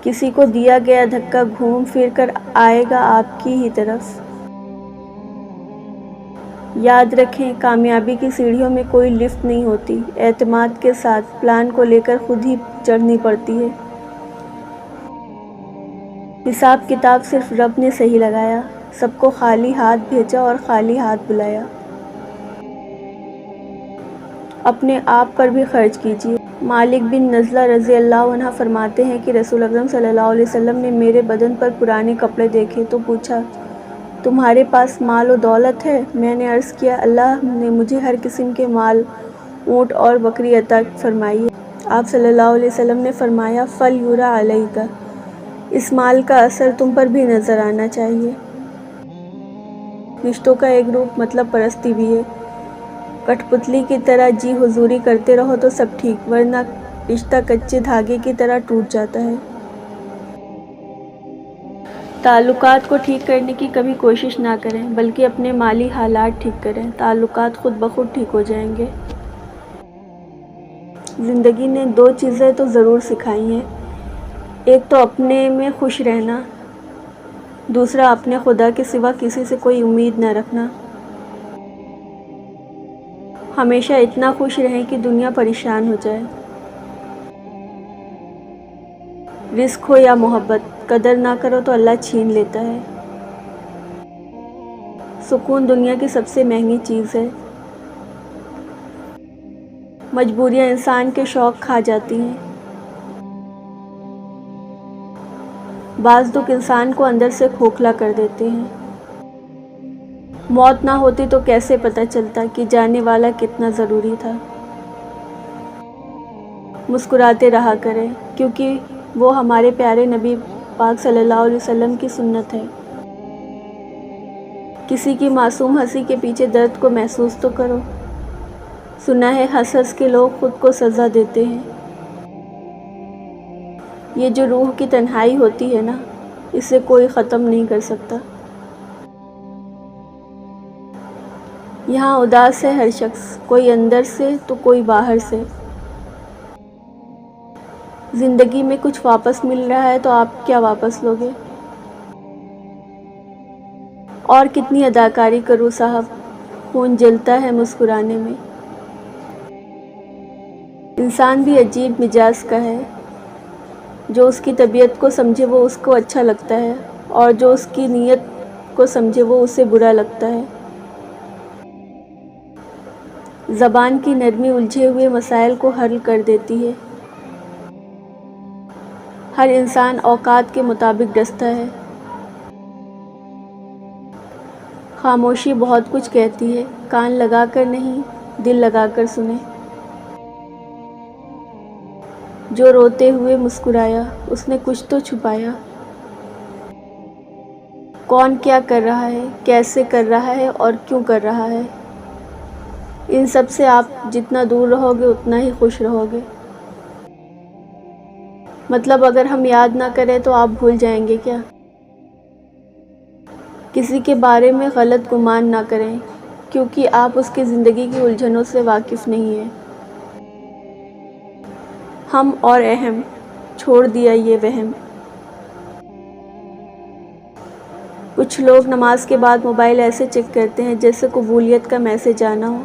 کسی کو دیا گیا دھکا گھوم پھر کر آئے گا آپ کی ہی طرف۔ یاد رکھیں، کامیابی کی سیڑھیوں میں کوئی لفٹ نہیں ہوتی، اعتماد کے ساتھ پلان کو لے کر خود ہی چڑھنی پڑتی ہے۔ حساب کتاب صرف رب نے صحیح لگایا، سب کو خالی ہاتھ بھیجا اور خالی ہاتھ بلایا۔ اپنے آپ پر بھی خرچ کیجیے۔ مالک بن نزلہ رضی اللہ عنہ فرماتے ہیں کہ رسول اکرم صلی اللہ علیہ وسلم نے میرے بدن پر پرانے کپڑے دیکھے تو پوچھا، تمہارے پاس مال و دولت ہے؟ میں نے عرض کیا، اللہ نے مجھے ہر قسم کے مال، اونٹ اور بکری عطا فرمائی ہے۔ آپ صلی اللہ علیہ وسلم نے فرمایا، فَلْيُرَ عَلَيْكَ، اس مال کا اثر تم پر بھی نظر آنا چاہیے۔ رشتوں کا ایک روپ مطلب پرستی بھی ہے۔ کٹھ پتلی کی طرح جی حضوری کرتے رہو تو سب ٹھیک، ورنہ رشتہ کچے دھاگے کی طرح ٹوٹ جاتا ہے۔ تعلقات کو ٹھیک کرنے کی کبھی کوشش نہ کریں، بلکہ اپنے مالی حالات ٹھیک کریں، تعلقات خود بخود ٹھیک ہو جائیں گے۔ زندگی نے دو چیزیں تو ضرور سکھائی ہیں، ایک تو اپنے میں خوش رہنا، دوسرا اپنے خدا کے سوا کسی سے کوئی امید نہ رکھنا۔ ہمیشہ اتنا خوش رہیں کہ دنیا پریشان ہو جائے۔ رزق ہو یا محبت، قدر نہ کرو تو اللہ چھین لیتا ہے۔ سکون دنیا کی سب سے مہنگی چیز ہے۔ مجبوریاں انسان کے شوق کھا جاتی ہیں۔ بعض دکھ انسان کو اندر سے کھوکھلا کر دیتے ہیں۔ موت نہ ہوتی تو کیسے پتہ چلتا کہ جانے والا کتنا ضروری تھا۔ مسکراتے رہا کریں، کیونکہ وہ ہمارے پیارے نبی پاک صلی اللہ علیہ وسلم کی سنت ہے۔ کسی کی معصوم ہنسی کے پیچھے درد کو محسوس تو کرو۔ سنا ہے ہنس ہنس کے لوگ خود کو سزا دیتے ہیں۔ یہ جو روح کی تنہائی ہوتی ہے نا، اسے کوئی ختم نہیں کر سکتا۔ یہاں اداس ہے ہر شخص، کوئی اندر سے تو کوئی باہر سے۔ زندگی میں کچھ واپس مل رہا ہے تو آپ کیا واپس لوگے؟ اور کتنی اداکاری کروں صاحب، خون جلتا ہے مسکرانے میں۔ انسان بھی عجیب مزاج کا ہے، جو اس کی طبیعت کو سمجھے وہ اس کو اچھا لگتا ہے، اور جو اس کی نیت کو سمجھے وہ اسے برا لگتا ہے۔ زبان کی نرمی الجھے ہوئے مسائل کو حل کر دیتی ہے۔ ہر انسان اوقات کے مطابق ڈستا ہے۔ خاموشی بہت کچھ کہتی ہے، کان لگا کر نہیں، دل لگا کر سنیں۔ جو روتے ہوئے مسکرایا، اس نے کچھ تو چھپایا۔ کون کیا کر رہا ہے، کیسے کر رہا ہے اور کیوں کر رہا ہے، ان سب سے آپ جتنا دور رہو گے اتنا ہی خوش رہو گے۔ مطلب اگر ہم یاد نہ کریں تو آپ بھول جائیں گے کیا؟ کسی کے بارے میں غلط گمان نہ کریں، کیونکہ آپ اس کی زندگی کی الجھنوں سے واقف نہیں ہیں۔ ہم اور اہم، چھوڑ دیا یہ وہم۔ کچھ لوگ نماز کے بعد موبائل ایسے چیک کرتے ہیں جیسے قبولیت کا میسج آنا ہو۔